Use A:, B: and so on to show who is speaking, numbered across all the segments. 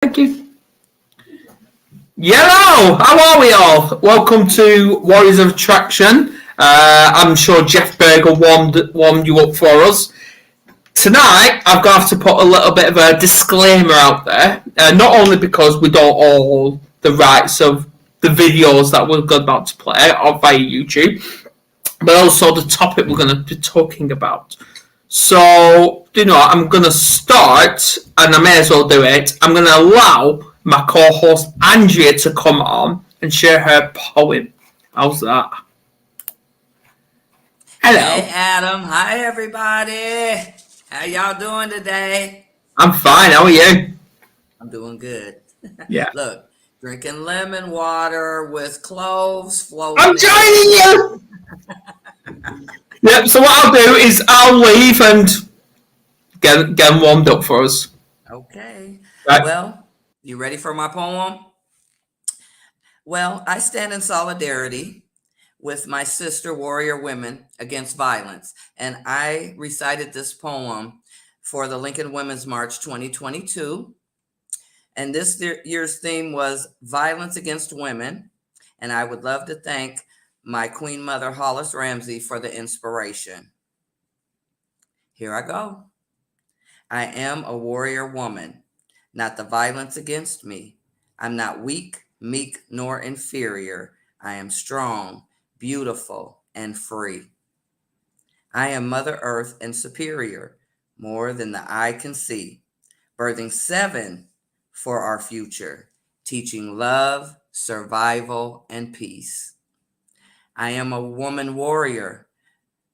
A: Thank you. Hello, how are we all? Welcome to Warriors of Attraction. I'm sure Jeff Berger warmed you up for us. Tonight, I'm going to have to put a little bit of a disclaimer out there. Not only because we don't own the rights of the videos that we're about to play on via YouTube, but also the topic we're going to be talking about. So, I'm going to start, and I may as well do it. I'm going to allow my co-host Andrea to come on and share her poem. How's that? Hello.
B: Hey, Adam. Hi, everybody. How y'all doing today?
A: I'm fine. How are you?
B: I'm doing good.
A: Yeah.
B: Look, drinking lemon water with cloves floating.
A: I'm joining you! Yep, so what I'll do is I'll leave and get them warmed up for us.
B: Okay.
A: Right.
B: Well, you ready for my poem? Well, I stand in solidarity with my sister warrior women against violence, and I recited this poem for the Lincoln Women's March 2022. And this year's theme was violence against women. And I would love to thank my Queen Mother Hollis Ramsey for the inspiration. Here I go. I am a warrior woman, not the violence against me. I'm not weak, meek, nor inferior. I am strong, beautiful, and free. I am Mother Earth and superior, more than the eye can see, birthing 7 for our future, teaching love, survival, and peace. I am a woman warrior,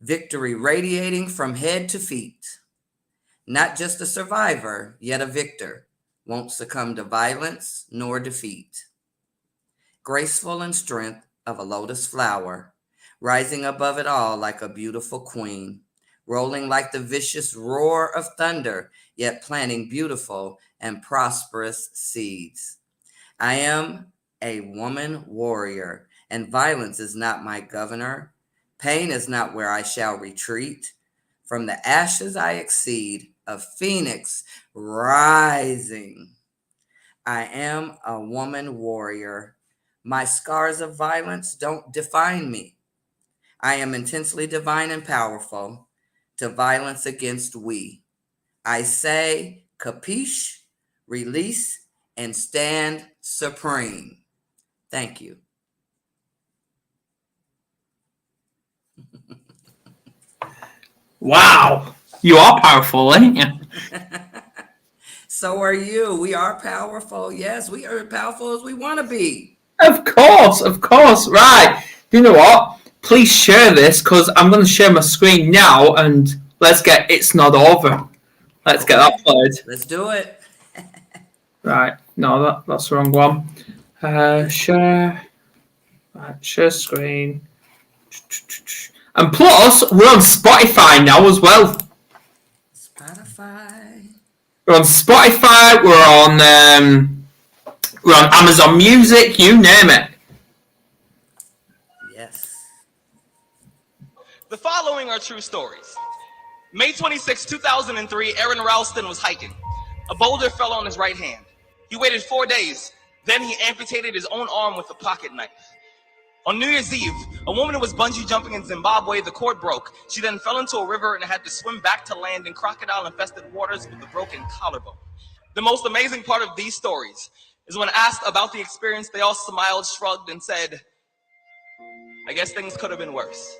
B: victory radiating from head to feet. Not just a survivor, yet a victor, won't succumb to violence nor defeat. Graceful in strength of a lotus flower, rising above it all like a beautiful queen, rolling like the vicious roar of thunder, yet planting beautiful and prosperous seeds. I am a woman warrior, and violence is not my governor. Pain is not where I shall retreat. From the ashes I exceed, a phoenix rising. I am a woman warrior. My scars of violence don't define me. I am intensely divine and powerful to violence against we. I say, capiche, release, and stand supreme. Thank you.
A: Wow. You are powerful, ain't you?
B: So are you. We are powerful. Yes, we are powerful as we want to be.
A: Of course. Right. You know what? Please share this because I'm going to share my screen now and let's get It's Not Over. Let's get that played.
B: Let's do it.
A: Right. No, that's the wrong one. Share. Right, share screen. And plus, we're on Spotify now as well.
B: Spotify.
A: We're on Spotify. We're on Amazon Music. You name it.
B: Yes.
C: The following are true stories. May 26, 2003, Aaron Ralston was hiking. A boulder fell on his right hand. He waited 4 days. Then he amputated his own arm with a pocket knife. On New Year's Eve, a woman was bungee jumping in Zimbabwe. The cord broke. She then fell into a river and had to swim back to land in crocodile-infested waters with a broken collarbone. The most amazing part of these stories is when asked about the experience, they all smiled, shrugged, and said, I guess things could have been worse.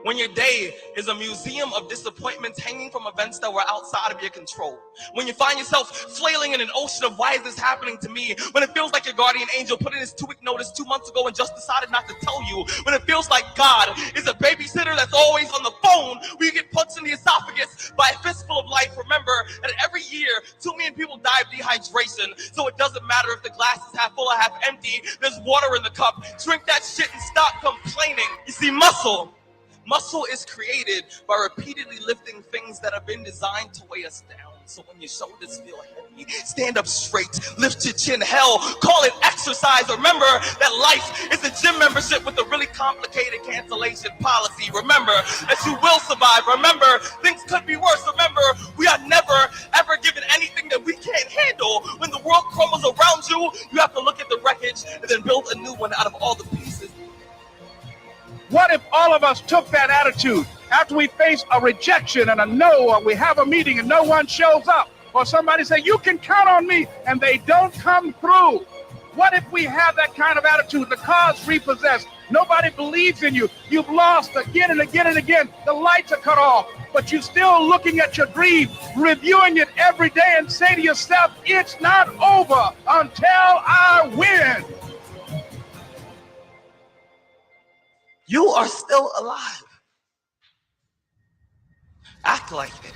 C: When your day is a museum of disappointments hanging from events that were outside of your control. When you find yourself flailing in an ocean of why is this happening to me? When it feels like your guardian angel put in his 2-week notice 2 months ago and just decided not to tell you. When it feels like God is a babysitter that's always on the phone where you get punched in the esophagus by a fistful of life. Remember that every year 2 million people die of dehydration. So it doesn't matter if the glass is half full or half empty. There's water in the cup. Drink that shit and stop complaining. You see, Muscle is created by repeatedly lifting things that have been designed to weigh us down. So when your shoulders feel heavy, stand up straight, lift your chin. Hell, call it exercise. Remember that life is a gym membership with a really complicated cancellation policy. Remember that you will survive. Remember, things could be worse. Remember, we are never, ever given anything that we can't handle. When the world crumbles around you, you have to look at the wreckage and then build a new one out of all the pieces.
D: What if all of us took that attitude after we face a rejection and a no, or we have a meeting and no one shows up, or somebody say, you can count on me, and they don't come through? What if we have that kind of attitude? The car's repossessed. Nobody believes in you. You've lost again and again and again. The lights are cut off, but you're still looking at your dream, reviewing it every day, and say to yourself, it's not over until I win.
C: You are still alive. Act like it.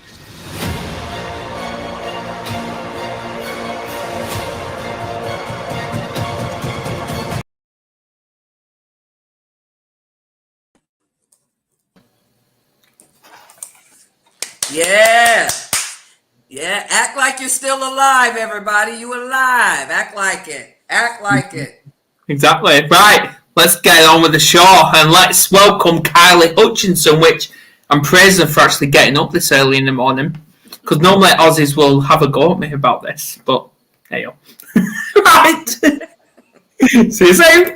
B: Yeah. Yeah. Act like you're still alive, everybody. You alive. Act like it. Act like it.
A: Exactly. Right. Let's get on with the show and let's welcome Kylie Hutchinson, which I'm praising her for actually getting up this early in the morning. Because normally Aussies will have a go at me about this, but hey yo. Right. See you soon.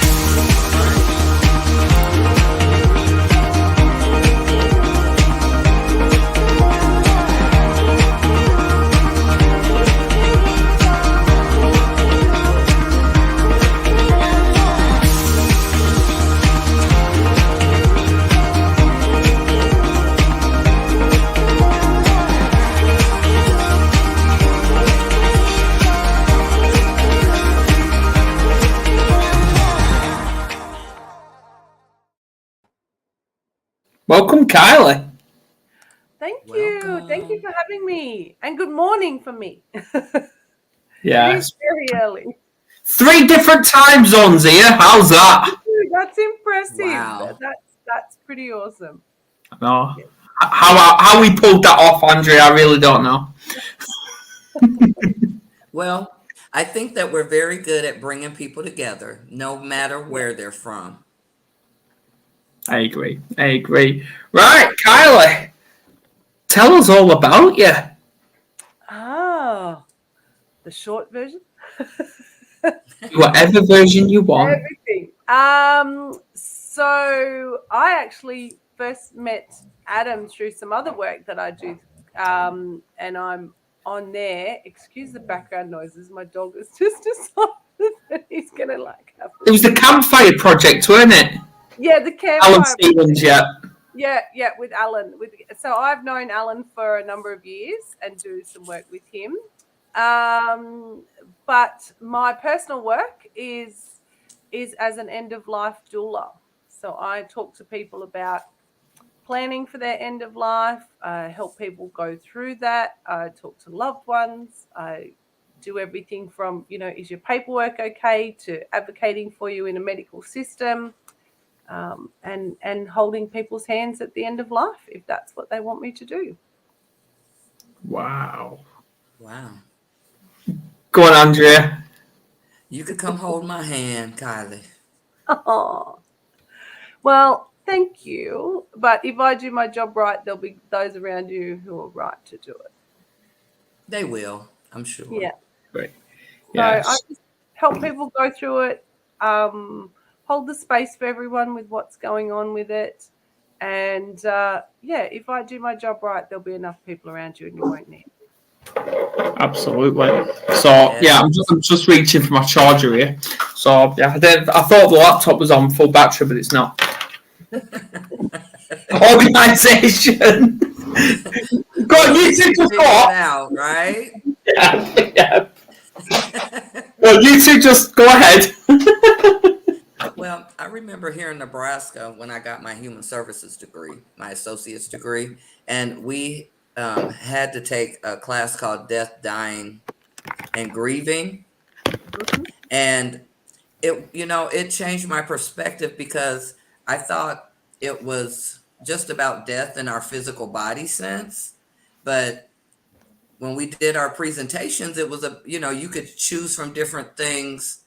A: Welcome, Kylie.
E: Thank you.
B: Welcome.
E: Thank you for having me. And good morning for me.
A: Yeah.
E: It is very early.
A: 3 different time zones here. How's that?
E: That's impressive.
B: Wow.
E: That's pretty awesome.
A: No. How we pulled that off, Andrea, I really don't know.
B: Well, I think that we're very good at bringing people together, no matter where they're from.
A: I agree. Right, Kylie, tell us all about you.
E: Oh, the short version?
A: Whatever version you want.
E: Everything. So I actually first met Adam through some other work that I do. And I'm on there. Excuse the background noises. My dog is just decided that he's going to have
A: It was the campfire project, weren't it?
E: Yeah, the campfire.
A: Alan Stevens, yeah.
E: Yeah, with Alan. So I've known Alan for a number of years and do some work with him. But my personal work is as an end-of-life doula. So I talk to people about planning for their end of life, help people go through that. I talk to loved ones. I do everything from, is your paperwork okay, to advocating for you in a medical system. And holding people's hands at the end of life, if that's what they want me to do.
A: Wow. Go on, Andrea.
B: You could come hold my hand, Kylie.
E: Oh, well, thank you. But if I do my job right, there'll be those around you who are right to do it.
B: They will, I'm sure.
E: Yeah.
A: Great.
E: So I just help people go through it. Hold the space for everyone with what's going on with it. And if I do my job right, there'll be enough people around you and you won't need.
A: Absolutely. So I'm just reaching for my charger here. So I thought the laptop was on full battery, but it's not. Organisation. Go on, you two just go off.
B: Out, right?
A: Yeah. Well, you two just go ahead.
B: Well, I remember here in Nebraska when I got my human services degree, my associate's degree, and we had to take a class called Death, Dying, and Grieving. And it changed my perspective because I thought it was just about death in our physical body sense. But when we did our presentations, it was you could choose from different things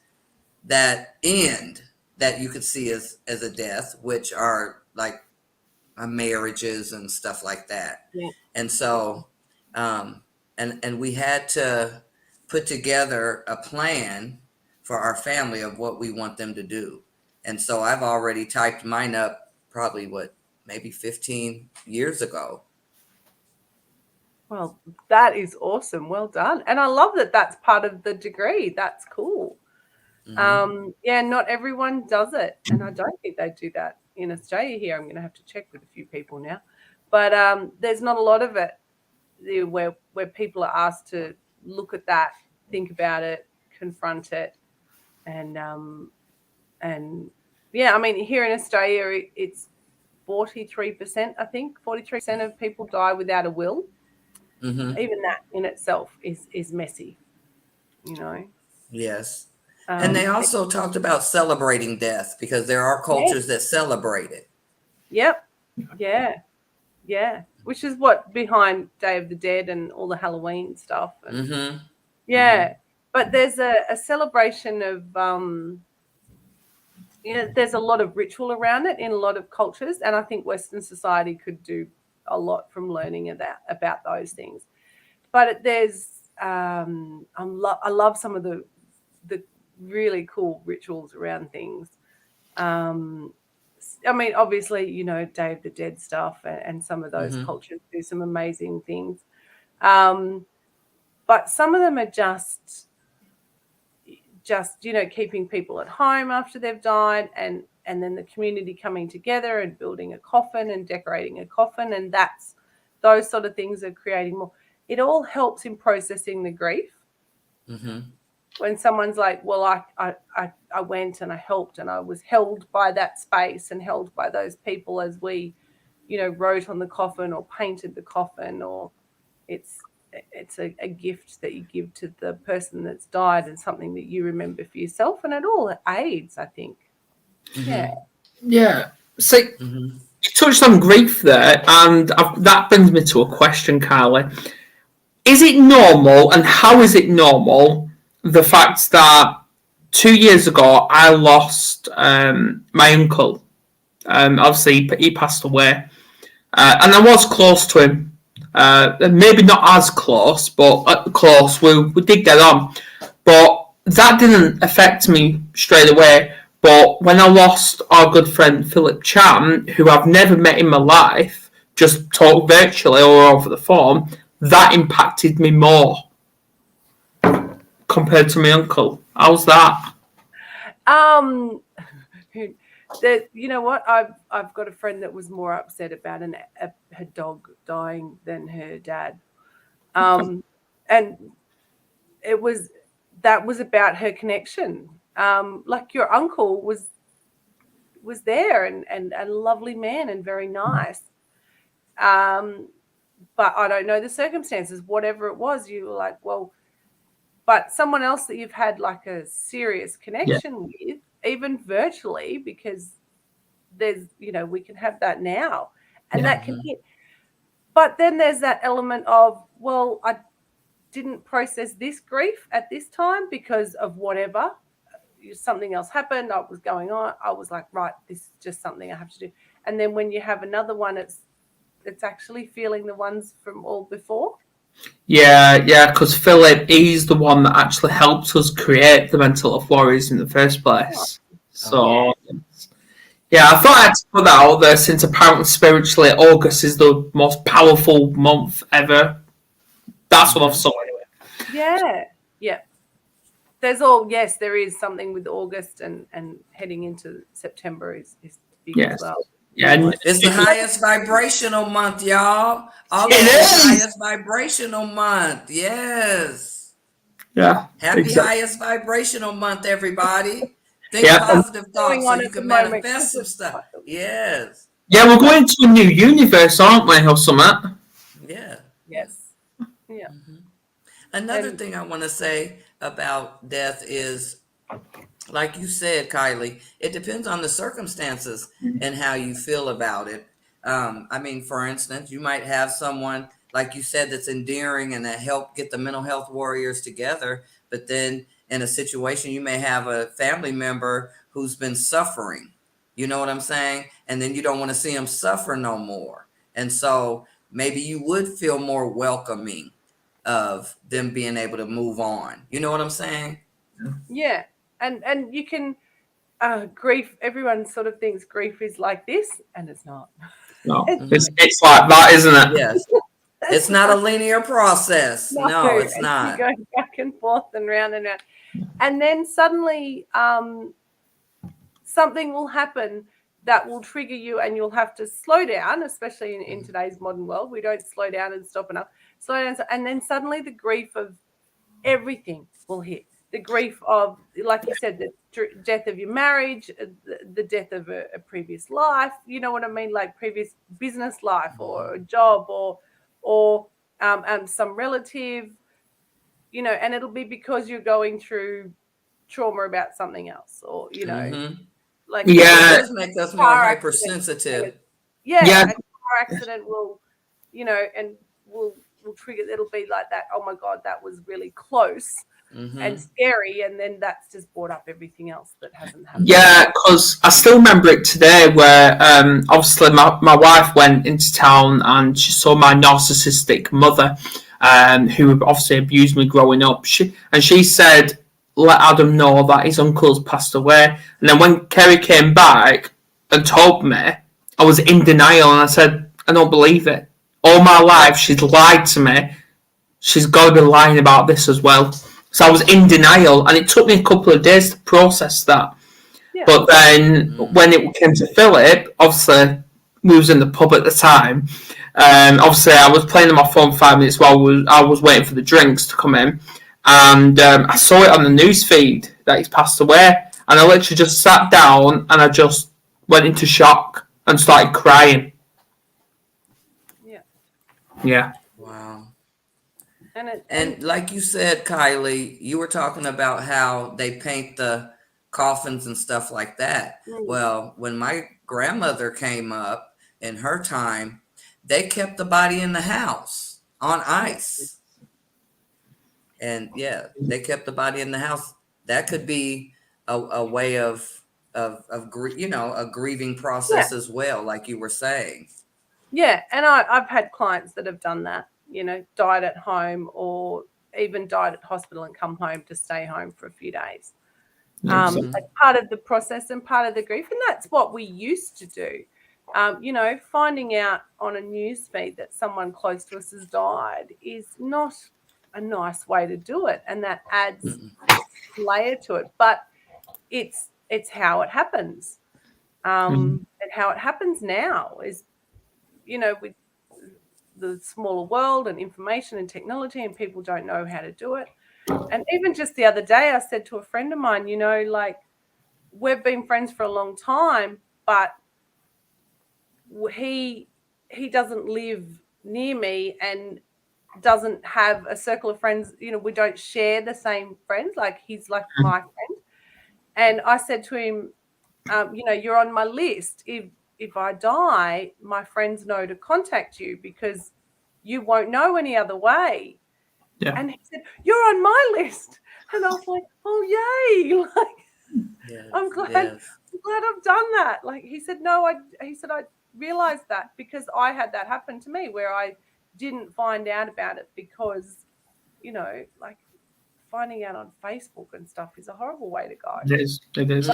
B: that you could see as a death, which are like marriages and stuff like that.
E: Yeah.
B: And so, and we had to put together a plan for our family of what we want them to do. And so I've already typed mine up probably maybe 15 years ago.
E: Well, that is awesome. Well done. And I love that that's part of the degree. That's cool. Yeah, not everyone does it. And I don't think they do that in Australia here. I'm going to have to check with a few people now. But there's not a lot of it where people are asked to look at that, think about it, confront it. And yeah, I mean, here in Australia, it's 43%, I think. 43% of people die without a will. Even that in itself is messy,
B: Yes. And they also talked about celebrating death, because there are cultures that celebrate it.
E: Yep. Yeah. Which is what behind Day of the Dead and all the Halloween stuff. And, but there's a celebration of there's a lot of ritual around it in a lot of cultures, and I think Western society could do a lot from learning about those things. But there's I love some of the really cool rituals around things. I mean, obviously, Day of the Dead stuff, and some of those cultures do some amazing things. But some of them are just keeping people at home after they've died, and then the community coming together and building a coffin and decorating a coffin, and those sort of things are creating more. It all helps in processing the grief. When someone's like, well, I went and I helped, and I was held by that space and held by those people as we, wrote on the coffin or painted the coffin, or it's a gift that you give to the person that's died, and something that you remember for yourself, and it all aids, I think.
A: Yeah. So you touched on grief there, and that brings me to a question, Kylie. Is it normal, and how is it normal, the fact that 2 years ago I lost my uncle? Obviously, he passed away, and I was close to him. Maybe not as close, but close. We did get on, but that didn't affect me straight away. But when I lost our good friend Philip Cham, who I've never met in my life, just talked virtually or over the phone, that impacted me more compared to my uncle. How's that?
E: You know what? I've got a friend that was more upset about her dog dying than her dad, and that was about her connection. Like, your uncle was there and a lovely man and very nice. But I don't know the circumstances. Whatever it was, you were like, well, but someone else that you've had like a serious connection with, even virtually, because there's, we can have that now, and that can hit. But then there's that element of, well, I didn't process this grief at this time because of whatever. Something else happened. I was going on. I was like, right, this is just something I have to do. And then when you have another one, it's actually feeling the ones from all before. Yeah,
A: because Philip, he's the one that actually helped us create the Mental Health Warriors in the first place. So, I thought I had to put that out there, since apparently spiritually August is the most powerful month ever. That's what I've saw anyway.
E: Yeah. There is something with August, and heading into September is big as well.
A: Yeah,
B: it's the highest vibrational month, y'all. August is the highest vibrational month. Yes.
A: Yeah.
B: Happy highest vibrational month, everybody. Think positive thoughts so you can manifest some stuff. Yes.
A: Yeah, we're going to a new universe, aren't we, or something?
B: Yeah.
E: Yes. Yeah.
B: Another thing I want to say about death is, like you said, Kylie, it depends on the circumstances and how you feel about it. I mean, for instance, you might have someone like you said, that's endearing and that help get the mental health warriors together. But then in a situation, you may have a family member who's been suffering. You know what I'm saying? And then you don't want to see them suffer no more. And so maybe you would feel more welcoming of them being able to move on. You know what I'm saying?
E: Yeah. And you can grief, everyone sort of thinks grief is like this, and it's not.
A: No, it's like that, isn't it?
B: Yes. It's not a linear process. No, it's
E: and
B: not.
E: You go back and forth and round and round. And then suddenly something will happen that will trigger you, and you'll have to slow down, especially in today's modern world. We don't slow down and stop enough. Slow down. And then suddenly the grief of everything will hit. The grief of, like you said, the death of your marriage, the death of a previous life, you know what I mean? Like previous business life or a job or some relative, you know, and it'll be because you're going through trauma about something else, or, you know, like
B: It does make us more hypersensitive.
E: Yeah. A car accident will, you know, and will trigger, it'll be like that. Oh my God, that was really close. And scary, and then that's just brought up everything else that hasn't happened.
A: Yeah, because I still remember it today where obviously my wife went into town and she saw my narcissistic mother who obviously abused me growing up. She said, let Adam know that his uncle's passed away. And then when Kerry came back and told me, I was in denial, and I said, I don't believe it. All my life she's lied to me. She's got to be lying about this as well. So I was in denial, and it took me a couple of days to process that. Yeah. But then when it came to Philip, obviously we was in the pub at the time. Obviously I was playing on my phone 5 minutes while I was waiting for the drinks to come in, and I saw it on the news feed that he's passed away, and I literally just sat down and I just went into shock and started crying. Yeah.
B: Wow. And like you said, Kylie, you were talking about how they paint the coffins and stuff like that. Well, when my grandmother came up in her time, they kept the body in the house on ice. And yeah, they kept the body in the house. That could be a way of a grieving process as well, like you were saying.
E: Yeah, and I've had clients that have done that, you know, died at home or even died at hospital and come home to stay home for a few days. As part of the process and part of the grief. And that's what we used to do. You know, finding out on a news feed that someone close to us has died is not a nice way to do it. And that adds a layer to it. But it's how it happens. And how it happens now is, you know, with the smaller world and information and technology, and people don't know how to do it. And even just the other day, I said to a friend of mine, you know, like, we've been friends for a long time, but he doesn't live near me and doesn't have a circle of friends. You know, we don't share the same friends. Like, he's like my friend. And I said to him, you know, you're on my list. If I die, my friends know to contact you because you won't know any other way. Yeah. And he said, you're on my list. And I was like, oh, yay. Like, I'm glad I've done that. Like, he said, no, I realized that because I had that happen to me where I didn't find out about it because, you know, like, finding out on Facebook and stuff is a horrible way to go.
A: It is.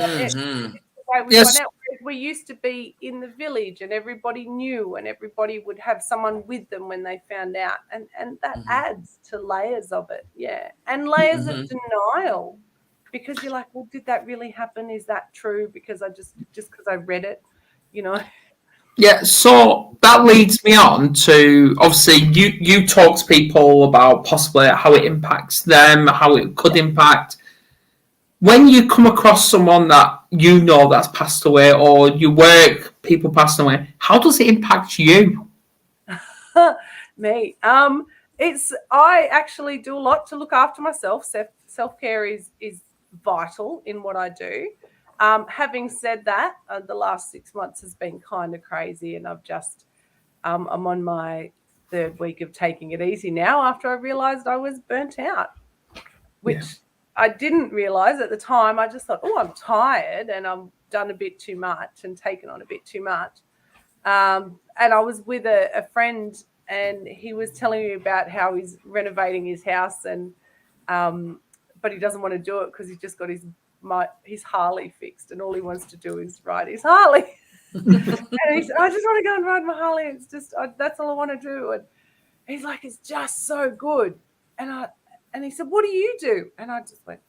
E: Yes. We used to be in the village and everybody knew and everybody would have someone with them when they found out. And that adds to layers of it. Yeah. And layers of denial because you're like, well, did that really happen? Is that true? Because I just because I read it, you know.
A: Yeah, so that leads me on to, obviously, you talk to people about possibly how it impacts them, how it could impact. When you come across someone that you know that's passed away, or you work people passing away, how does it impact you?
E: Me, I actually do a lot to look after myself. Self-care is vital in what I do. Having said that, the last 6 months has been kind of crazy, and I've just I'm on my third week of taking it easy now after I realized I was burnt out, which I didn't realize at the time. I just thought, oh, I'm tired and I've done a bit too much and taken on a bit too much. And I was with a friend, and he was telling me about how he's renovating his house, and but he doesn't want to do it because he's just got his Harley fixed, and all he wants to do is ride his Harley. And he said, I just want to go and ride my Harley. It's just that's all I want to do. And he's like, it's just so good. And he said, what do you do? And I just went,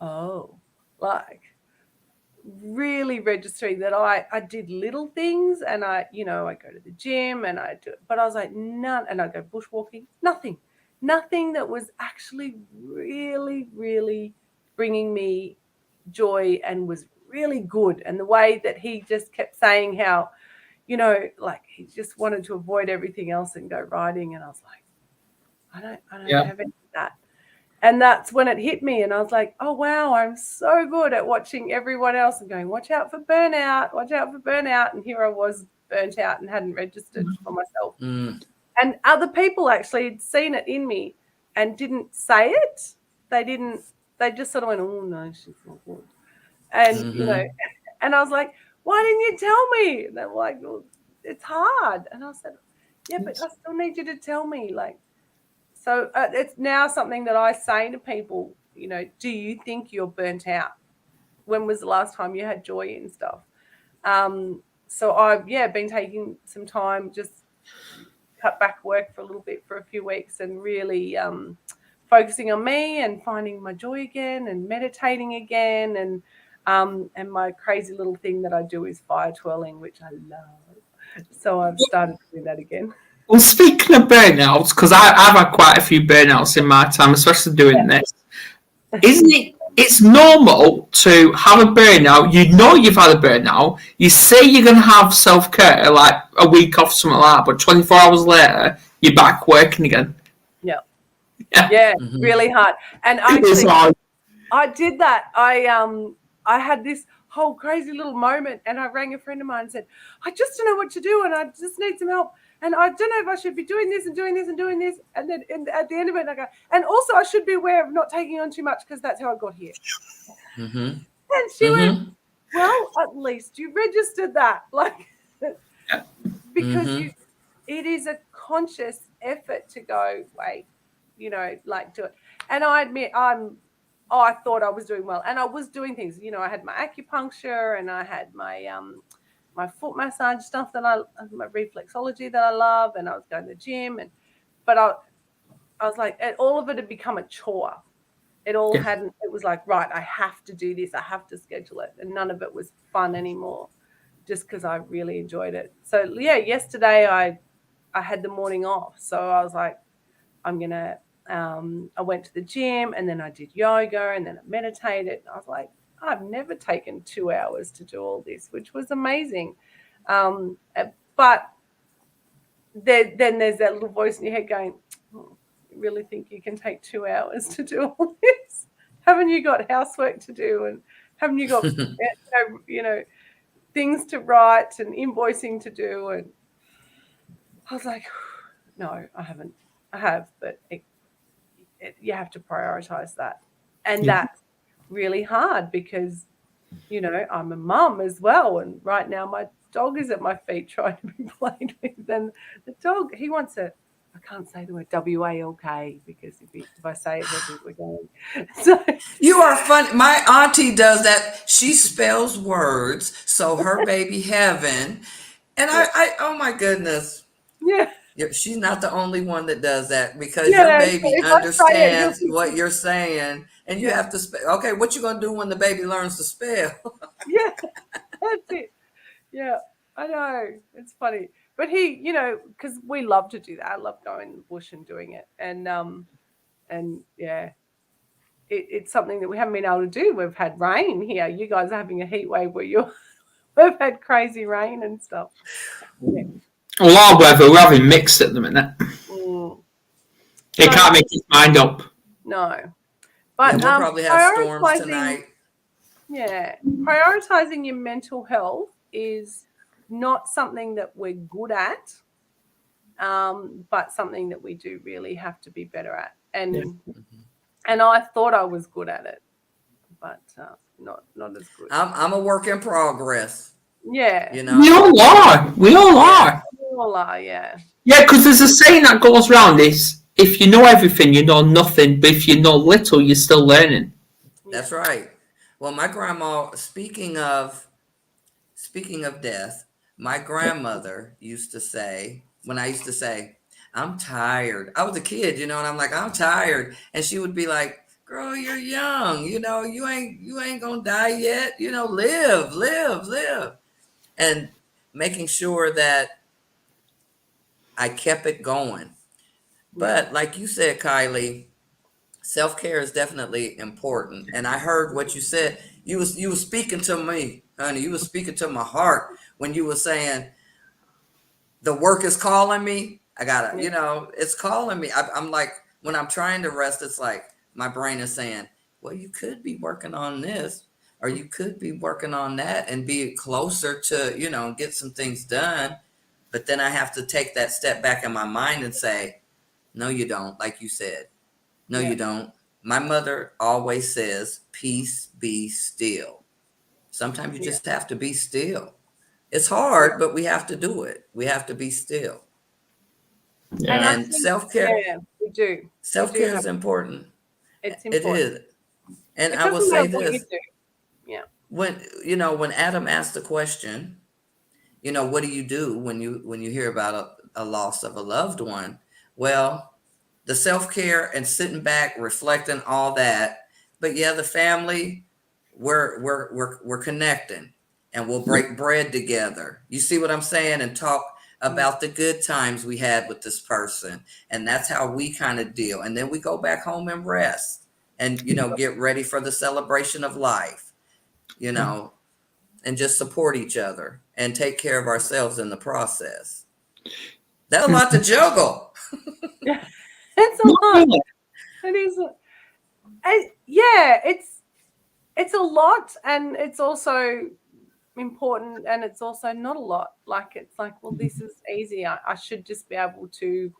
E: oh, like really registering that I did little things, and I go to the gym and I do it, but I was like, none, and I go bushwalking, nothing that was actually really, really bringing me joy and was really good. And the way that he just kept saying how, like he just wanted to avoid everything else and go riding, and I was like, I don't have any of that. And that's when it hit me, and I was like, oh, wow, I'm so good at watching everyone else and going, watch out for burnout. And here I was burnt out and hadn't registered for myself. And other people actually had seen it in me and didn't say it. They just sort of went, oh, no, she's not good. And, and I was like, why didn't you tell me? And they were like, well, it's hard. And I said, yeah, but I still need you to tell me, like. So it's now something that I say to people, do you think you're burnt out? When was the last time you had joy and stuff? So I've, been taking some time, just cut back work for a little bit for a few weeks, and really focusing on me and finding my joy again and meditating again. And my crazy little thing that I do is fire twirling, which I love. So I've started doing that again.
A: Well, speaking of burnouts, because I've had quite a few burnouts in my time, especially doing this, isn't it? It's normal to have a burnout. You know you've had a burnout. You say you're going to have self-care, like a week off, something like that, but 24 hours later, you're back working again.
E: Yeah, really hard. And actually, I did that. I had this whole crazy little moment, and I rang a friend of mine and said, I just don't know what to do, and I just need some help. And I don't know if I should be doing this and doing this and doing this. And then at the end of it, I go, and also I should be aware of not taking on too much, because that's how I got here. And she went, well, at least you registered that. Like, because it is a conscious effort to go, wait, like do it. And I admit I thought I was doing well. And I was doing things, I had my acupuncture, and I had my foot massage stuff my reflexology that I love, and I was going to the gym, but I was like, all of it had become a chore. It all hadn't. It was like, right, I have to do this. I have to schedule it, and none of it was fun anymore, just because I really enjoyed it. So yesterday I had the morning off, so I was like, I'm gonna. I went to the gym, and then I did yoga, and then I meditated. I was like, I've never taken 2 hours to do all this, which was amazing. But then there's that little voice in your head going, oh, you really think you can take 2 hours to do all this? Haven't you got housework to do? And haven't you got, things to write and invoicing to do? And I was like, no, I haven't. I have, but you have to prioritize that. And that's really hard, because I'm a mum as well, and right now my dog is at my feet trying to be played with, and the dog, he wants I can't say the word WALK, because if I say it, we're going. So
B: you are funny. My auntie does that. She spells words, so her baby Heaven, and I oh my goodness, she's not the only one that does that, because your baby understands what you're saying, and you have to spell. Okay, what you gonna do when the baby learns to spell?
E: That's it. Yeah, I know, it's funny, but he, because we love to do that. I love going in the bush and doing it, and it's something that we haven't been able to do. We've had rain here. You guys are having a heat wave where we've had crazy rain and stuff. Yeah.
A: Well, our weather, we're having mixed at the minute. It can't make its mind up.
E: No. But
B: we'll probably have storms tonight.
E: Yeah. Prioritizing your mental health is not something that we're good at. but something that we do really have to be better at. And I thought I was good at it, but not as good.
B: I'm a work in progress.
E: Yeah.
B: You know,
A: We all are. We all are.
E: We all are, yeah.
A: Yeah, because there's a saying that goes around: is if you know everything, you know nothing. But if you know little, you're still learning.
B: that's right. Well, my grandma, speaking of death, my grandmother used to say, when I used to say, I'm tired. I was a kid, you know, and I'm like, I'm tired. And she would be like, girl, you're young, you know, you ain't gonna die yet, you know, live. And making sure that I kept it going. But like you said, Kylie, self-care is definitely important. And I heard what you said. You was speaking to me, honey. You was speaking to my heart when you were saying the work is calling me. I gotta, you know, it's calling me. I'm like, when I'm trying to rest, it's like my brain is saying, well, you could be working on this, or you could be working on that and be closer to, you know, get some things done. But then I have to take that step back in my mind and say, no, you don't. Like you said, no, you don't. My mother always says, peace, be still. Sometimes you just have to be still. It's hard, but we have to do it. We have to be still.
A: Yeah.
B: And self-care.
E: Yeah, we do.
B: Self-care is important.
E: It's important.
B: It is. And
E: It
B: I will
E: doesn't
B: say
E: matter what you
B: this.
E: do. Yeah.
B: When Adam asked the question, you know, what do you do when you hear about a loss of a loved one? Well, the self-care and sitting back, reflecting, all that. But yeah, the family, we're connecting, and we'll break bread together. You see what I'm saying? And talk about the good times we had with this person. And that's how we kind of deal. And then we go back home and rest and, you know, get ready for the celebration of life, you know, and just support each other and take care of ourselves in the process. That's a lot to juggle.
E: It's a lot. It is. Yeah, it's a lot, and it's also important, and it's also not a lot. Like, it's like, well, this is easy. I should just be able to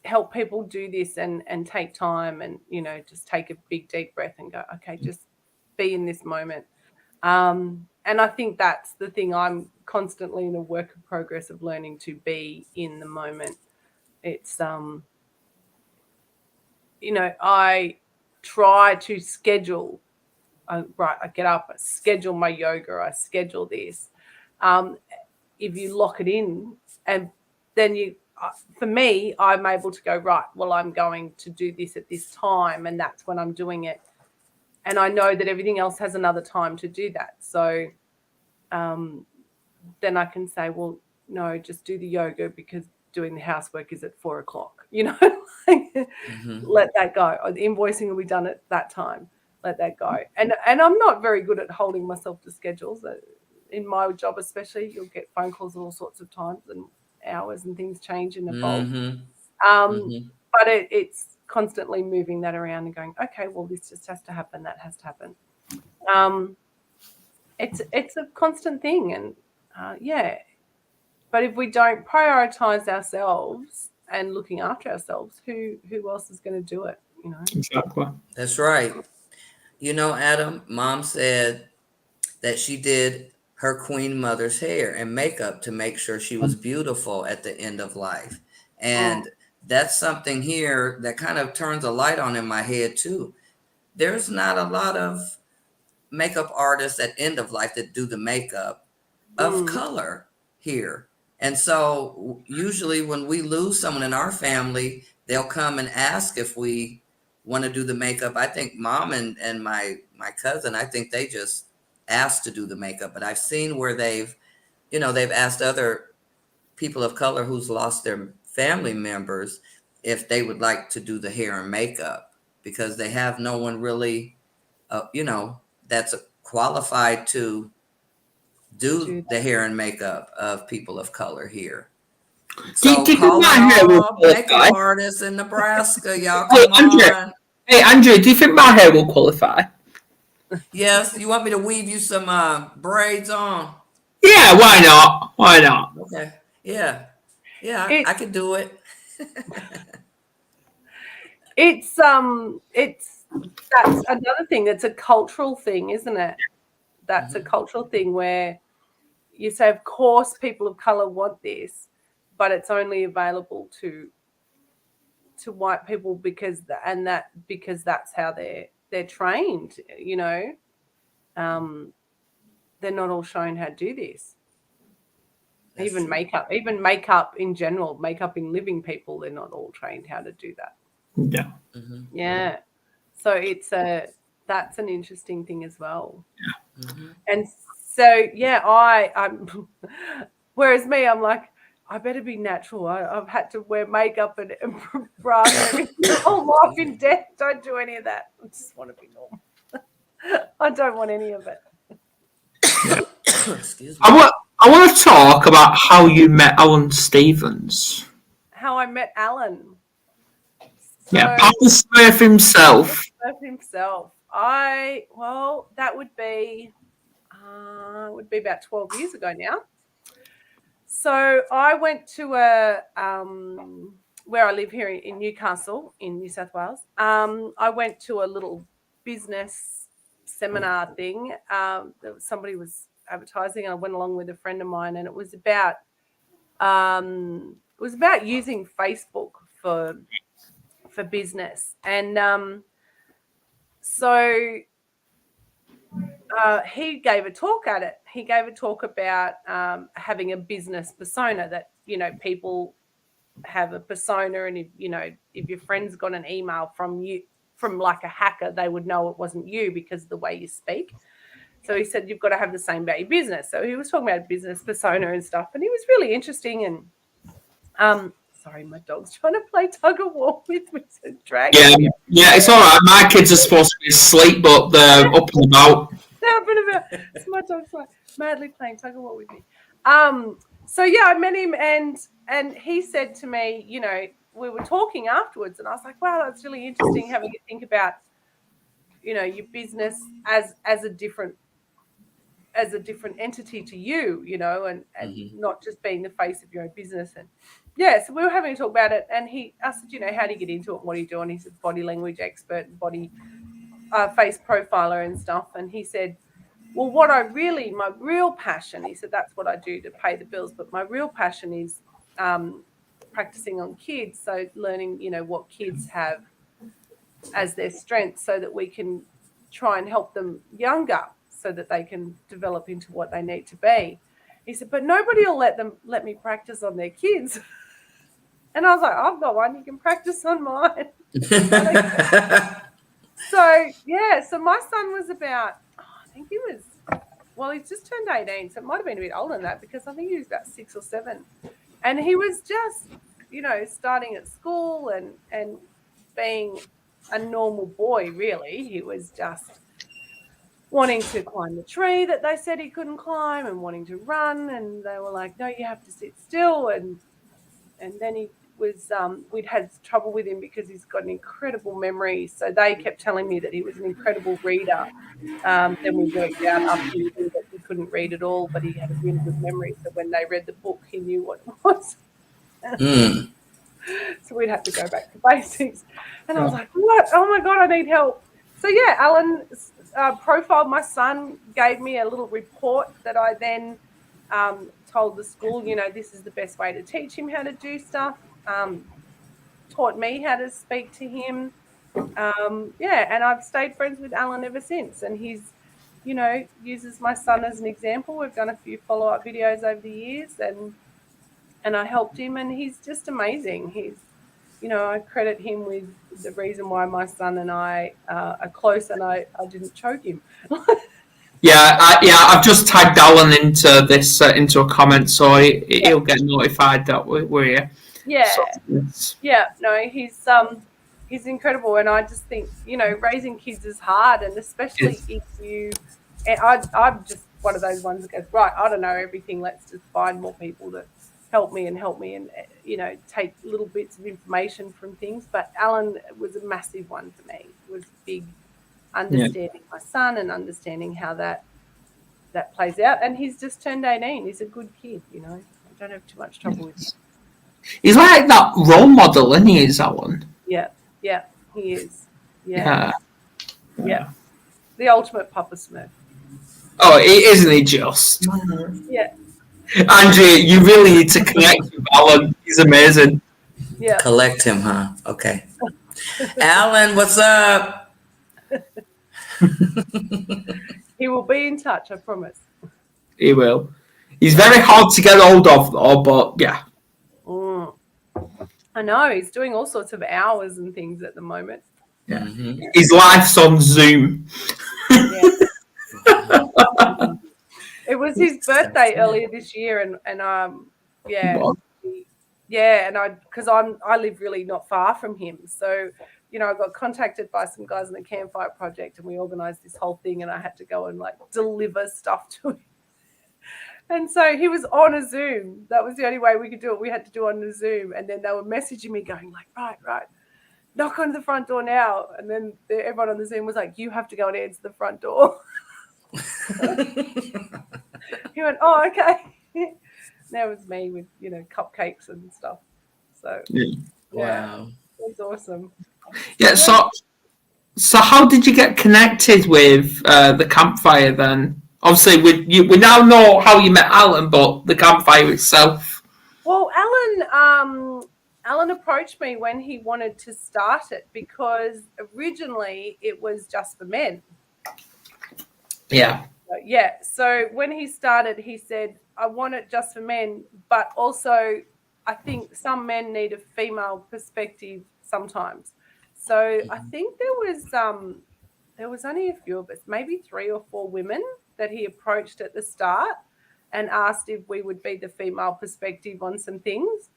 E: help people do this and take time, and, you know, just take a big deep breath and go, okay, just be in this moment. And I think that's the thing. I'm constantly in a work in progress of learning to be in the moment. It's you know, I try to schedule. Right, I get up, I schedule my yoga, I schedule this. If you lock it in, and then you, for me, I'm able to go, right, well, I'm going to do this at this time, and that's when I'm doing it. And I know that everything else has another time to do that. So then I can say, well, no, just do the yoga because doing the housework is at 4:00, you know, let that go. Or the invoicing will be done at that time. Let that go. And I'm not very good at holding myself to schedules. In my job especially, you'll get phone calls at all sorts of times, and hours and things change and evolve. But it's constantly moving that around and going, okay, well, this just has to happen, that has to happen. It's a constant thing, and yeah. But if we don't prioritize ourselves and looking after ourselves, who else is going to do it? You know.
A: Exactly.
B: That's right. You know, Adam, Mom said that she did her queen mother's hair and makeup to make sure she was beautiful at the end of life. And that's something here that kind of turns a light on in my head too. There's not a lot of makeup artists at end of life that do the makeup of color here. And so usually when we lose someone in our family, they'll come and ask if we want to do the makeup. I think Mom and my cousin, I think they just asked to do the makeup. But I've seen where they've asked other people of color who's lost their family members if they would like to do the hair and makeup, because they have no one really, that's qualified to do the hair and makeup of people of color here. So call all makeup artists in Nebraska, y'all. Come on.
A: Hey, Andrea, do you think my hair will qualify?
B: Yes. You want me to weave you some braids on?
A: Yeah, why not? Why not?
B: Okay. Yeah. Yeah, I could do it.
E: It's that's another thing. That's a cultural thing, isn't it? That's a cultural thing where you say, of course, people of color want this, but it's only available to white people because that's how they're trained. You know, they're not all shown how to do this.
B: That's
E: Even
B: true.
E: makeup in general, makeup in living people, they're not all trained how to do that.
A: Yeah.
E: Yeah. So that's an interesting thing as well. And so I'm whereas me, I'm like, I better be natural. I've had to wear makeup and bras and everything my whole life in death. Don't do any of that. I just want to be normal. I don't want any of it.
B: Excuse me.
A: I want to talk about how you met Alan Stevens.
E: How I met Alan.
A: Yeah, Papa Smurf himself.
E: That would be about 12 years ago now. So I went to where I live here in Newcastle, in New South Wales. I went to a little business seminar thing. Somebody was advertising, and I went along with a friend of mine, and it was about using Facebook for business. And so he gave a talk at it. He gave a talk about having a business persona, that, you know, people have a persona, and if your friend's got an email from like a hacker, they would know it wasn't you because of the way you speak. So he said, you've got to have the same about your business. So he was talking about business persona and stuff, and he was really interesting. And sorry, my dog's trying to play tug of war with me. So
A: Yeah, it's all right. My kids are supposed to be asleep, but they're up and about.
E: So my dog's like madly playing tug of war with me. So yeah, I met him, and he said to me, you know, we were talking afterwards, and I was like, wow, that's really interesting, having you think about, you know, your business as a different entity to you, you know, and not just being the face of your own business. And yeah, so we were having a talk about it, and I said, you know, how do you get into it? What are you doing? He's a body language expert, body face profiler and stuff. And he said, well, my real passion, he said, that's what I do to pay the bills, but my real passion is practicing on kids. So learning, you know, what kids have as their strengths, so that we can try and help them younger, so that they can develop into what they need to be. He said, but nobody will let me practice on their kids. And I was like, I've got one, you can practice on mine. So my son was about, I think he was, well, he's just turned 18, so it might have been a bit older than that, because I think he was about 6 or 7. And he was just, you know, starting at school and being a normal boy, really. He was just wanting to climb the tree that they said he couldn't climb, and wanting to run, and they were like, no, you have to sit still. And then he was we'd had trouble with him because he's got an incredible memory, so they kept telling me that he was an incredible reader. Then we worked out after he knew that he couldn't read at all, but he had a really good memory, so when they read the book, he knew what it was. So we'd have to go back to basics. And I was like, what? Oh my God, I need help. So yeah, Alan profiled my son, gave me a little report that I then told the school, you know, this is the best way to teach him how to do stuff. Taught me how to speak to him. And I've stayed friends with Alan ever since. And he's, you know, uses my son as an example. We've done a few follow-up videos over the years, and I helped him, and he's just amazing. He's, you know, I credit him with the reason why my son and I are close, and I didn't choke him.
A: I've just tagged Alan into this into a comment, so he'll get notified that we're here.
E: Yeah, so, yeah. No, he's incredible, and I just think, you know, raising kids is hard, and especially if you. And I'm just one of those ones that goes, right, I don't know everything. Let's just find more people that help me, and you know, take little bits of information from things. But Alan was a massive one for me. It was big, understanding my son and understanding how that plays out. And he's just turned 18. He's a good kid, you know. I don't have too much trouble with him.
A: He's like that role model, isn't he, is Alan?
E: Yeah, he is.
A: Yeah.
E: Yeah. The ultimate Papa Smurf.
A: Oh, isn't he just?
E: Yeah.
A: Andrea, you really need to connect with Alan. He's amazing.
E: Yeah.
B: Collect him, huh? Okay. Alan, what's up?
E: He will be in touch, I promise.
A: He will. He's very hard to get hold of, though, but yeah.
E: I know, he's doing all sorts of hours and things at the moment.
A: Yeah. Mm-hmm. His life's on Zoom.
E: Yeah. It was his birthday earlier this year, and because I live really not far from him, so I got contacted by some guys in the Campfire Project, and we organised this whole thing, and I had to go and deliver stuff to him. And so he was on a Zoom. That was the only way we could do it. We had to do it on a Zoom, and then they were messaging me going right, knock on the front door now. And then everyone on the Zoom was like, you have to go and answer the front door. He went, oh, okay. That was me with, cupcakes and stuff. So,
B: Wow.
E: It was awesome.
A: Yeah, so how did you get connected with the Campfire then? Obviously, we now know how you met Alan, but the Campfire itself.
E: Well, Alan approached me when he wanted to start it, because originally it was just for men.
A: Yeah.
E: So when he started, he said, I want it just for men, but also I think some men need a female perspective sometimes. So I think there was only a few of us, maybe 3 or 4 women that he approached at the start and asked if we would be the female perspective on some things.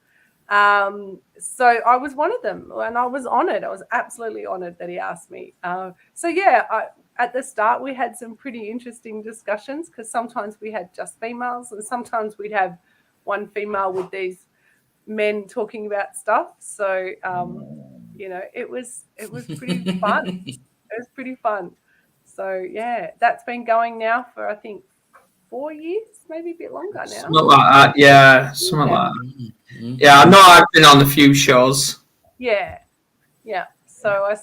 E: So I was one of them, and I was honoured. I was absolutely honoured that he asked me. At the start, we had some pretty interesting discussions, because sometimes we had just females, and sometimes we'd have one female with these men talking about stuff. So, it was pretty fun. It was pretty fun. So, yeah, that's been going now for, I think, 4 years, maybe a bit longer now.
A: Something like that, yeah. Something like that. Yeah, I know I've been on a few shows.
E: Yeah. So I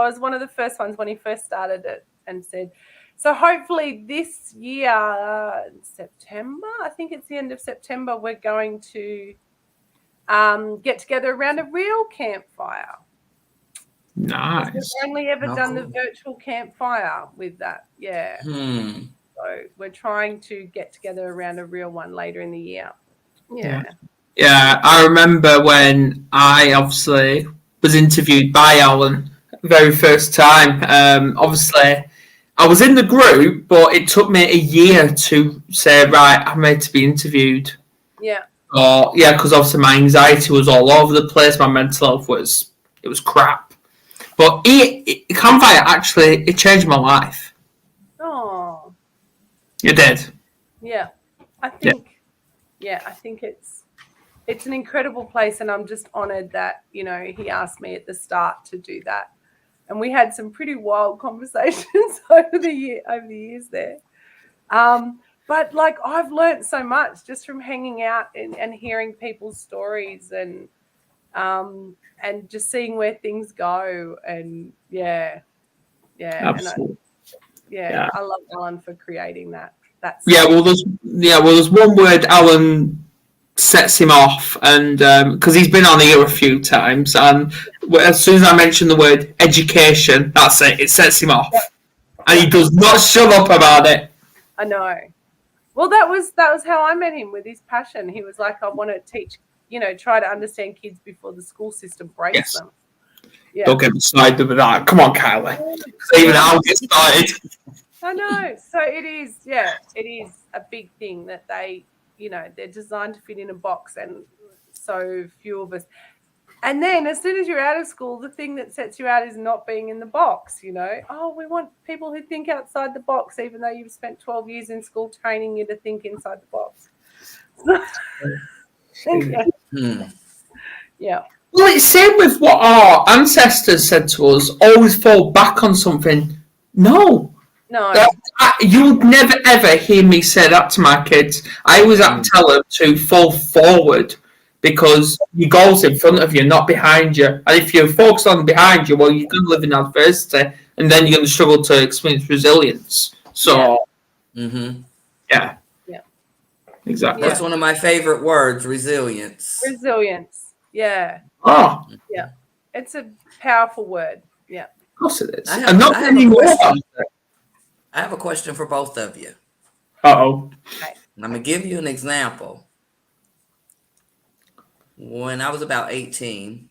E: was one of the first ones when he first started it, and said, so hopefully this year, September, I think it's the end of September, we're going to get together around a real campfire.
A: Nice.
E: We've only ever done the virtual campfire with that. Yeah. So we're trying to get together around a real one later in the year. Yeah.
A: Yeah, I remember when I obviously was interviewed by Alan the very first time. Obviously, I was in the group, but it took me a year to say, right, I'm ready to be interviewed.
E: Yeah.
A: Because obviously my anxiety was all over the place. My mental health was crap. But Campfire actually, it changed my life.
E: Oh.
A: It did.
E: Yeah. I think it's an incredible place, and I'm just honoured that, he asked me at the start to do that. And we had some pretty wild conversations over the years there. But I've learned so much just from hanging out and hearing people's stories, and just seeing where things go. And
A: Absolutely.
E: And I love Alan for creating that.
A: There's one word Alan sets him off, and because he's been on here a few times, and as soon as I mention the word education, that's it sets him off. And he does not shut up about it.
E: I know. Well, that was how I met him, with his passion. He was like, I want to teach, try to understand kids before the school system breaks them. Yeah.
A: Don't get me started with that. Come on, Kylie. Even I'll get started.
E: I know. So it is a big thing that they, they're designed to fit in a box, and so few of us. And then as soon as you're out of school, the thing that sets you out is not being in the box, Oh, we want people who think outside the box, even though you've spent 12 years in school training you to think inside the box. Yeah.
A: Well, it's same with what our ancestors said to us, always fall back on something. No. You would never, ever hear me say that to my kids. I always have to tell them to fall forward. because your goal's in front of you, not behind you. And if you're focused on behind you, well, you're going to live in adversity, and then you're going to struggle to experience resilience. So,
B: Mm-hmm.
A: yeah,
E: Yeah.
A: exactly.
B: That's one of my favorite words, resilience.
E: Resilience. Yeah.
A: Oh,
E: Yeah. It's a powerful word. Yeah.
A: of course it is.
B: I
A: And not
B: have a
A: anymore.
B: question. I have a question for both of you.
A: Uh-oh.
E: Okay.
B: I'm going to give you an example. When I was about 18,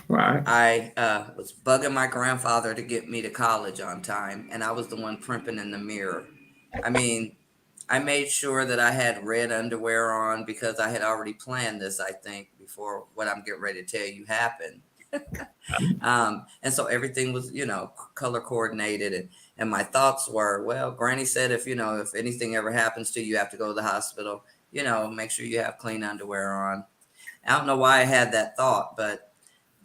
A: Right.
B: I was bugging my grandfather to get me to college on time, and I was the one primping in the mirror. I mean, I made sure that I had red underwear on because I had already planned this, I think, before what I'm getting ready to tell you happened. And so everything was, color coordinated. And my thoughts were, well, Granny said, if anything ever happens to you, you have to go to the hospital, make sure you have clean underwear on. I don't know why I had that thought, but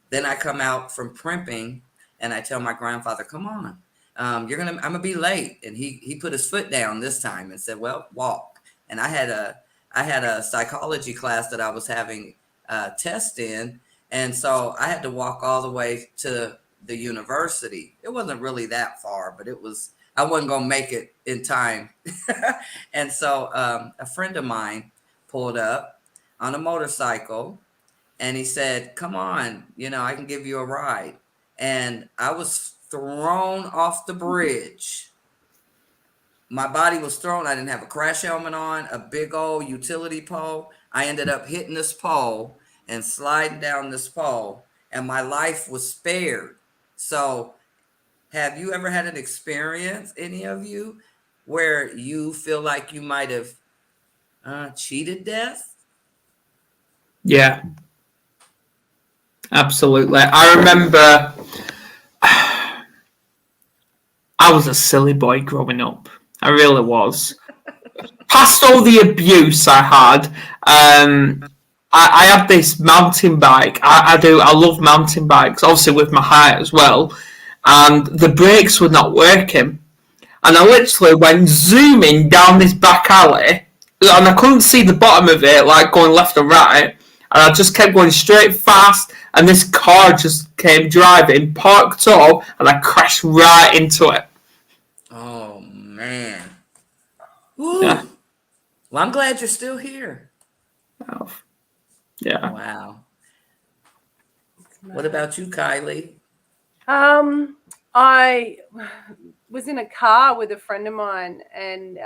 B: then I come out from primping and I tell my grandfather, come on, I'm going to be late. And he put his foot down this time and said, well, walk. And I had a psychology class that I was having a test in. And so I had to walk all the way to the university. It wasn't really that far, but I wasn't going to make it in time. And so a friend of mine pulled up on a motorcycle and he said, come on, I can give you a ride. And I was thrown off the bridge. My body was thrown. I didn't have a crash helmet on, a big old utility pole. I ended up hitting this pole and sliding down this pole, and my life was spared. So have you ever had an experience, any of you, where you feel like you might have cheated death?
A: Yeah. Absolutely. I remember I was a silly boy growing up. I really was. Past all the abuse I had, I had this mountain bike. I love mountain bikes, obviously with my height as well. And the brakes were not working. And I literally went zooming down this back alley, and I couldn't see the bottom of it, like going left and right. And I just kept going straight fast, and this car just came driving, parked up, and I crashed right into it.
B: Oh, man. Woo.
A: Yeah.
B: Well, I'm glad you're still here.
A: Yeah.
B: Wow. What about you, Kylie?
E: I was in a car with a friend of mine, and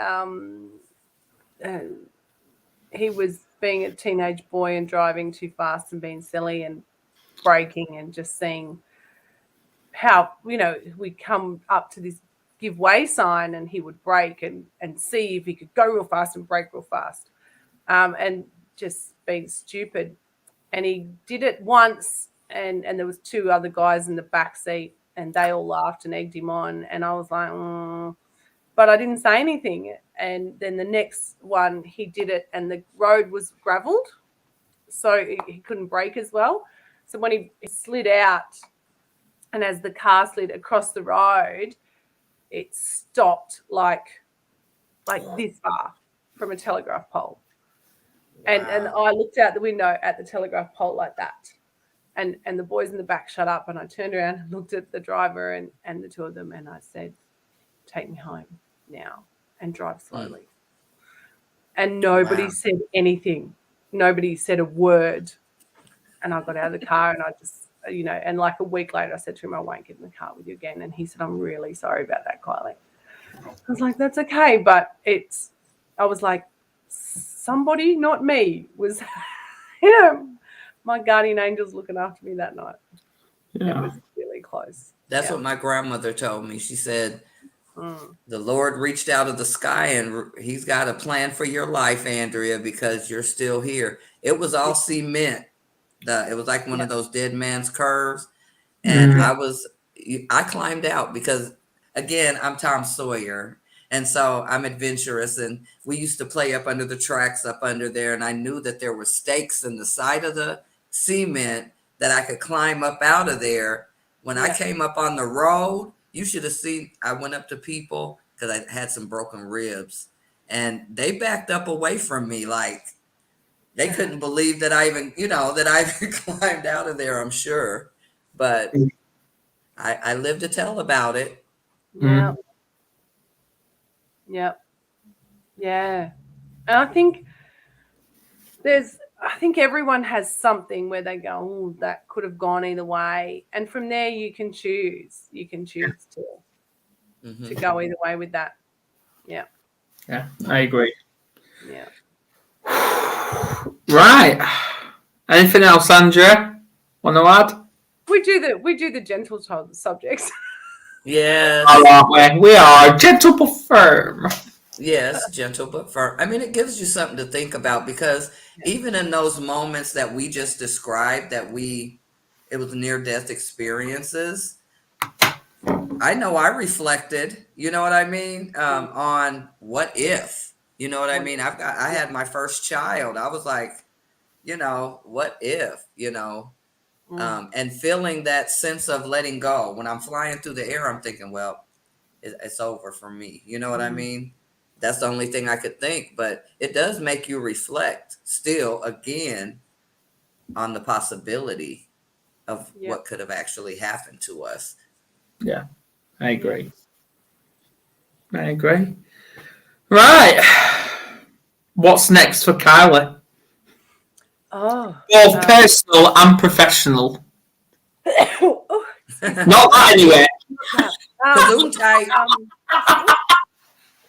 E: he was being a teenage boy and driving too fast and being silly and braking, and just seeing how, we come up to this give way sign and he would brake and see if he could go real fast and brake real fast, and just being stupid. And he did it once, and there was two other guys in the back seat, and they all laughed and egged him on. And I was like, but I didn't say anything. And then the next one, he did it, and the road was graveled, so he couldn't brake as well. So when he slid out, and as the car slid across the road, it stopped like this far from a telegraph pole. And I looked out the window at the telegraph pole like that. And the boys in the back shut up, and I turned around and looked at the driver and the two of them, and I said, take me home now and drive slowly. And nobody said anything. Nobody said a word. And I got out of the car, and I just, and like a week later I said to him, I won't get in the car with you again. And he said, I'm really sorry about that, Kylie. I was like, that's okay. But I was like, somebody, not me, was, my guardian angel's looking after me that night. Yeah. It was really close.
B: That's what my grandmother told me. She said, the Lord reached out of the sky, and he's got a plan for your life, Andrea, because you're still here. It was all cement. It was like one of those dead man's curves. And I climbed out because, again, I'm Tom Sawyer. And so I'm adventurous, and we used to play up under the tracks up under there. And I knew that there were stakes in the side of the cement that I could climb up out of there. When I came up on the road, you should have seen, I went up to people because I had some broken ribs, and they backed up away from me. Like, They couldn't believe that I even, that I even climbed out of there, I'm sure. But I live to tell about it.
E: Yeah. Yep. Yeah. And I think everyone has something where they go, oh, that could have gone either way. And from there you can choose. You can choose to go either way with that. Yeah.
A: Yeah, I agree.
E: Yeah.
A: Right. Anything else, Andrea? Want to add?
E: We do the gentle subjects.
B: Yes.
A: Aren't we? We are gentle but firm.
B: Yes, gentle but firm. I mean, it gives you something to think about, because even in those moments that we just described, it was near-death experiences, I know I reflected, you know what I mean, on what if, you know what I mean? I had my first child. I was like, what if, and feeling that sense of letting go. When I'm flying through the air, I'm thinking, well, it's over for me. You know what I mean? That's the only thing I could think. But it does make you reflect still again on the possibility of what could have actually happened to us.
A: Yeah, I agree. Right. What's next for Kylie?
E: Oh.
A: Both personal and professional. Not that anyway.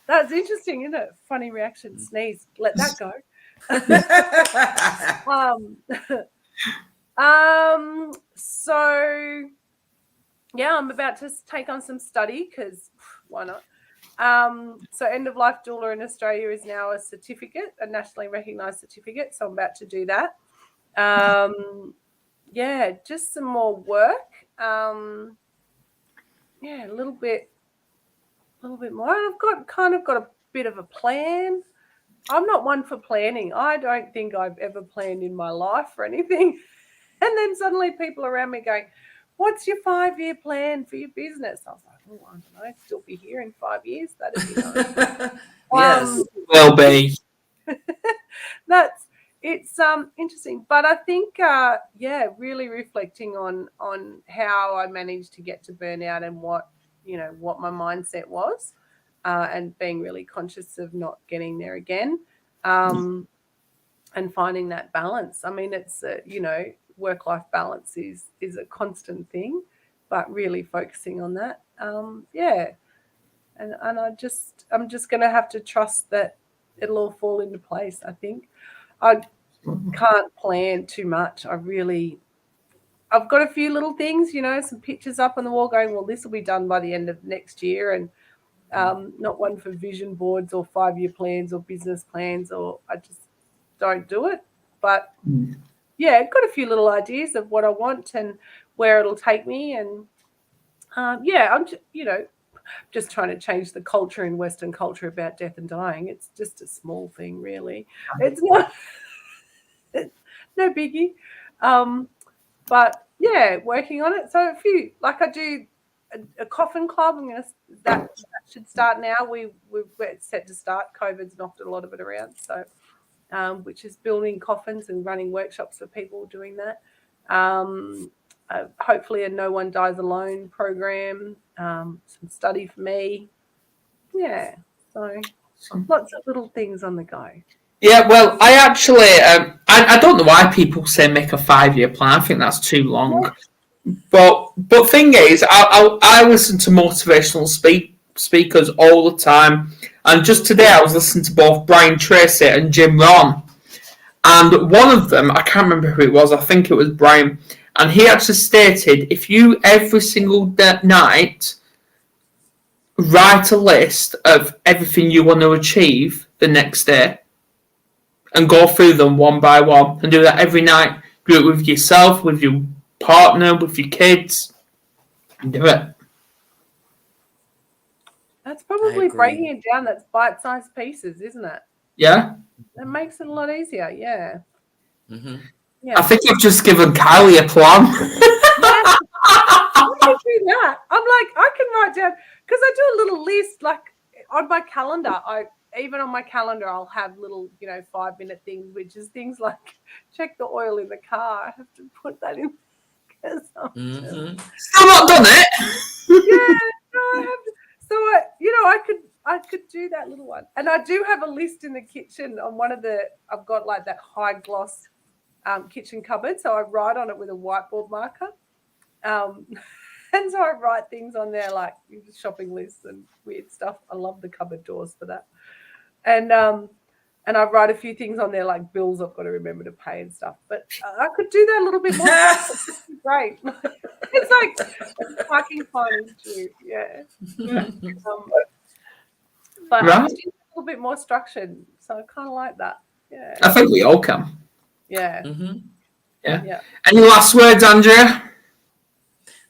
E: That's interesting, isn't it? Funny reaction. Sneeze. Let that go. So yeah, I'm about to take on some study, because why not? So end of life doula in Australia is now a certificate, a nationally recognised certificate. So I'm about to do that. Yeah, just some more work. A little bit more. I've got a bit of a plan. I'm not one for planning. I don't think I've ever planned in my life for anything. And then suddenly people around me going, what's your 5-year plan for your business? I was like, oh, I don't know, still be here in 5 years. That'd be nice.
B: Yes.
A: Will be.
E: It's interesting. But I think, really reflecting on how I managed to get to burnout and what my mindset was, and being really conscious of not getting there again, and finding that balance. I mean, it's, work-life balance is a constant thing, but really focusing on that. And I'm just going to have to trust that it'll all fall into place. I think I can't plan too much. I've got a few little things, some pictures up on the wall going, well, this will be done by the end of next year, and not one for vision boards or 5-year plans or business plans, or I just don't do it. But I've got a few little ideas of what I want and where it'll take me. And I'm just trying to change the culture in Western culture about death and dying. It's just a small thing, really. It's not no biggie. But working on it. So a few, like I do a coffin club. That should start now. We're set to start. COVID's knocked a lot of it around. So, which is building coffins and running workshops for people doing that. Hopefully a No One Dies Alone program. Some study for me. Yeah. So lots of little things on the go.
A: Yeah, well, I actually, I don't know why people say make a 5-year plan. I think that's too long. But thing is, I listen to motivational speakers all the time. And just today I was listening to both Brian Tracy and Jim Rohn. And one of them, I can't remember who it was, I think it was Brian. And he actually stated, if you every single night write a list of everything you want to achieve the next day, and go through them one by one, and do that every night. Do it with yourself, with your partner, with your kids. And do it.
E: That's probably breaking it down. That's bite-sized pieces, isn't it?
A: Yeah.
E: That makes it a lot easier. Yeah.
B: Mm-hmm.
E: Yeah.
A: I think I've just given Kylie a plan.
E: I can do that. I'm like, I can write down, because I do a little list, like on my calendar. even on my calendar, I'll have little, 5-minute things, which is things like check the oil in the car. I have to put that in.
B: Mm-hmm.
A: Still not done it.
E: Yeah, no, I have to. So I could do that little one, and I do have a list in the kitchen on one of the. I've got like that high gloss kitchen cupboard, so I write on it with a whiteboard marker, and so I write things on there like shopping lists and weird stuff. I love the cupboard doors for that, and I write a few things on there like bills I've got to remember to pay and stuff. But I could do that a little bit more. Great. It's like fucking fun too. Yeah. But
A: Right.
E: I just a little bit more structured. So I kind of like that. Yeah.
A: I think we all can.
E: Yeah.
B: Mm-hmm.
E: Yeah.
A: Any last words, Andrea?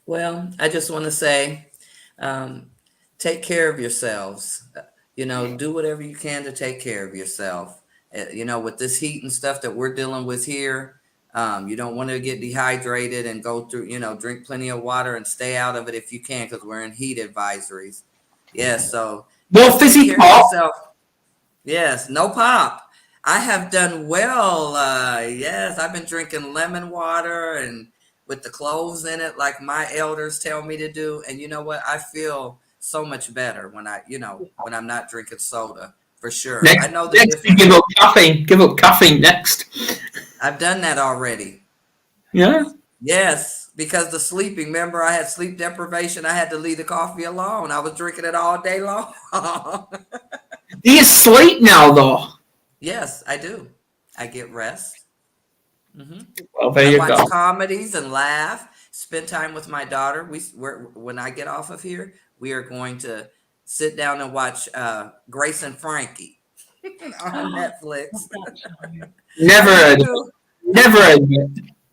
B: Well, I just want to say, take care of yourselves. Do whatever you can to take care of yourself. With this heat and stuff that we're dealing with here, you don't want to get dehydrated and go through, drink plenty of water and stay out of it if you can, because we're in heat advisories. Yes. So
A: More
B: take
A: fizzy
B: care of
A: pop.
B: yourself. Yes. No pop. I have done well. Yes. I've been drinking lemon water and with the cloves in it, like my elders tell me to do. And you know what? I feel so much better when when I'm not drinking soda, for sure. I know the
A: Next,
B: difference.
A: give up caffeine. Give up caffeine next.
B: I've done that already.
A: Yeah.
B: Yes, because the sleeping. Remember, I had sleep deprivation. I had to leave the coffee alone. I was drinking it all day long.
A: Do you sleep now, though?
B: Yes, I do. I get rest. Mm-hmm.
A: Well, there
B: I
A: you
B: watch
A: go.
B: comedies and laugh. Spend time with my daughter. When I get off of here, we are going to sit down and watch Grace and Frankie on Netflix.
A: Never heard of it. Never heard of it.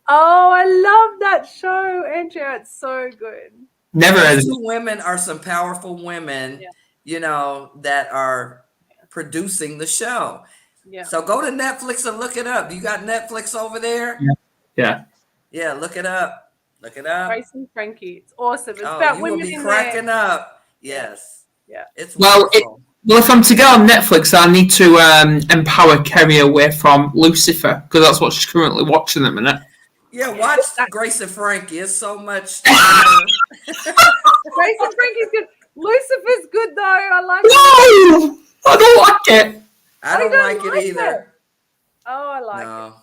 E: Oh, I love that show, Andrea. It's so good.
A: Never heard of
B: These
A: it.
B: two women are some powerful women, that are producing the show.
E: Yeah.
B: So go to Netflix and look it up. You got Netflix over there?
A: Yeah.
B: Yeah, look it up. Look it up.
E: Grace and Frankie. It's awesome. It's
B: Oh,
E: about
B: you will
E: women
B: be
E: in
B: cracking
E: there.
B: up. Yes.
E: Yeah.
B: It's
A: Well,
B: wonderful.
A: Well, if I'm to get on Netflix, I need to empower Kerry away from Lucifer, because that's what she's currently watching at the minute.
B: Yeah, watch Grace and Frankie. It's so much.
E: Grace and Frankie's good. Lucifer's good though. I like it.
A: No! I don't like it.
B: I don't like it either.
E: Oh, I like it.
B: No,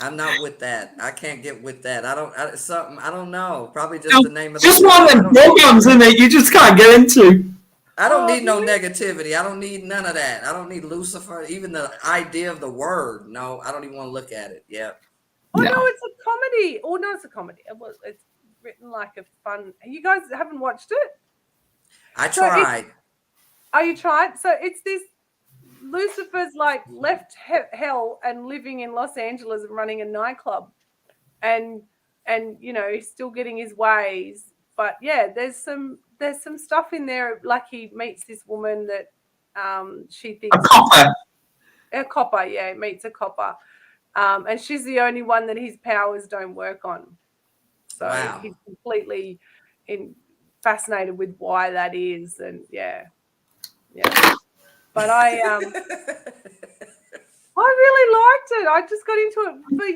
B: I'm not with that. I can't get with that. I don't know. Probably just the name of the
A: Just one of them programs, isn't it? You just can't get into.
B: I don't need no negativity. I don't need none of that. I don't need Lucifer. Even the idea of the word. No, I don't even want to look at it. Yeah.
E: Oh
A: No.
E: no, it's a comedy. Oh no, it's a comedy. It's written like a fun. You guys haven't watched it?
B: I tried.
E: Oh, you tried? So it's this. Lucifer's like left hell and living in Los Angeles and running a nightclub, and he's still getting his ways. But yeah, there's some stuff in there. Like he meets this woman that she thinks
A: A copper.
E: a copper. Yeah, he meets a copper, and she's the only one that his powers don't work on. So
B: Wow.
E: he's completely fascinated with why that is, and yeah. But I really liked it. I just got into it, but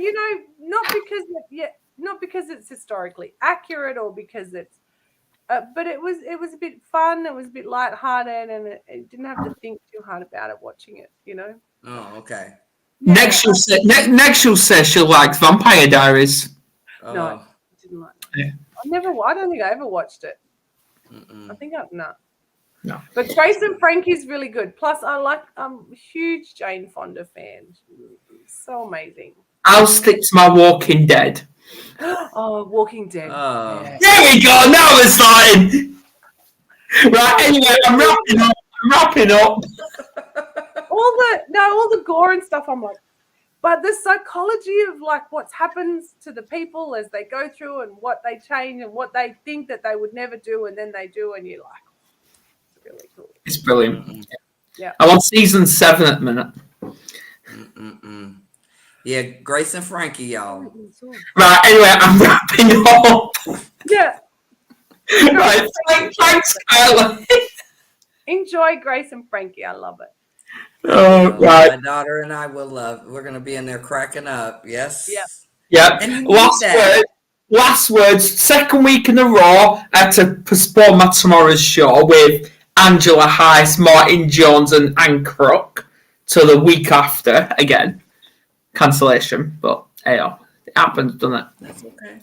E: not because it's historically accurate or because it's, but it was a bit fun. It was a bit lighthearted, and it didn't have to think too hard about it watching it.
B: Oh, okay.
E: Yeah.
A: Next she'll say she likes Vampire Diaries.
B: Oh,
E: No, I didn't like that.
A: Yeah.
E: I don't think I ever watched it.
B: mm-mm.
E: I think no.
A: No.
E: But Grace and Frankie's really good. Plus, I'm a huge Jane Fonda fan. So amazing.
A: I'll stick to my Walking Dead.
E: Oh, Walking Dead.
B: Oh.
E: Yeah.
A: There we go. Now we're starting. Right. Anyway, I'm wrapping up.
E: all the gore and stuff. I'm like, but the psychology of like what happens to the people as they go through and what they change and what they think that they would never do and then they do, and you're like, it's really cool.
A: It's brilliant.
E: Yeah.
A: I'm on season 7 at the minute.
B: Mm-mm-mm. Yeah, Grace and Frankie, y'all.
A: Right. Anyway, I'm wrapping up.
E: Yeah.
A: Right. Thanks, Kylie.
E: Enjoy Grace and Frankie. I love it.
A: Oh, right.
B: My daughter and I will love. We're going to be in there cracking up. Yes.
E: Yep.
A: Yeah.
B: And you need
A: Last
B: that.
A: word. Last words. Second week in a row, I had to postpone my tomorrow's show with Angela Heiss, Martin Jones, and Anne Crook to the week after. Again, cancellation. But hey, it happens, doesn't it?
B: That's okay.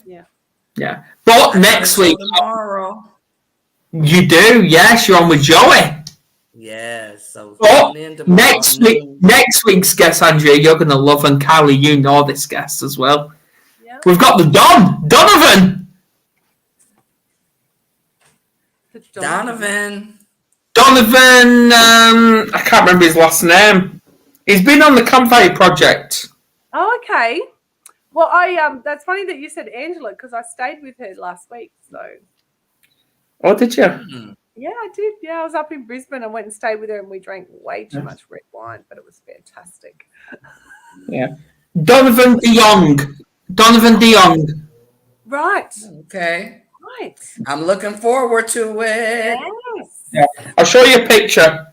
A: Yeah. But
B: I
A: next
B: got a show
A: week,
B: tomorrow.
A: you do. Yes, you're on with Joey.
B: Yes. So
A: But
B: tune in tomorrow.
A: next week's guest, Andrea, you're going to love, and Kylie, you know this guest as well.
E: Yeah.
A: We've got the Donovan.
E: The
B: Donovan.
A: I can't remember his last name. He's been on the Campfire Project.
E: Oh, okay. Well, that's funny that you said Angela because I stayed with her last week. So
A: Oh, did you?
E: yeah, I did. Yeah, I was up in Brisbane and went and stayed with her, and we drank way too much red wine, but it was fantastic.
A: Yeah. Donovan De Jong.
E: Right.
B: Okay.
E: Right.
B: I'm looking forward to it.
E: Yes.
A: Yeah. I'll show you a picture.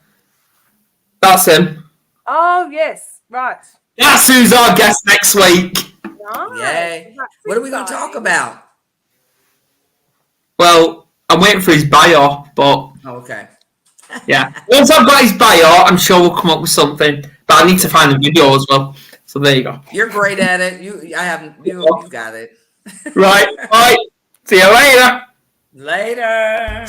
A: That's him.
E: Oh, yes. Right.
A: That's who's our guest next week.
E: Nice.
B: Yay.
E: That's
B: What are we going to
E: exciting.
B: talk about?
A: Well, I'm waiting for his bio, but
B: Okay.
A: yeah. Once I've got his bio, I'm sure we'll come up with something. But I need to find a video as well. So there you go.
B: You're great at it. You got it.
A: Right. All right. See you later.
B: Later.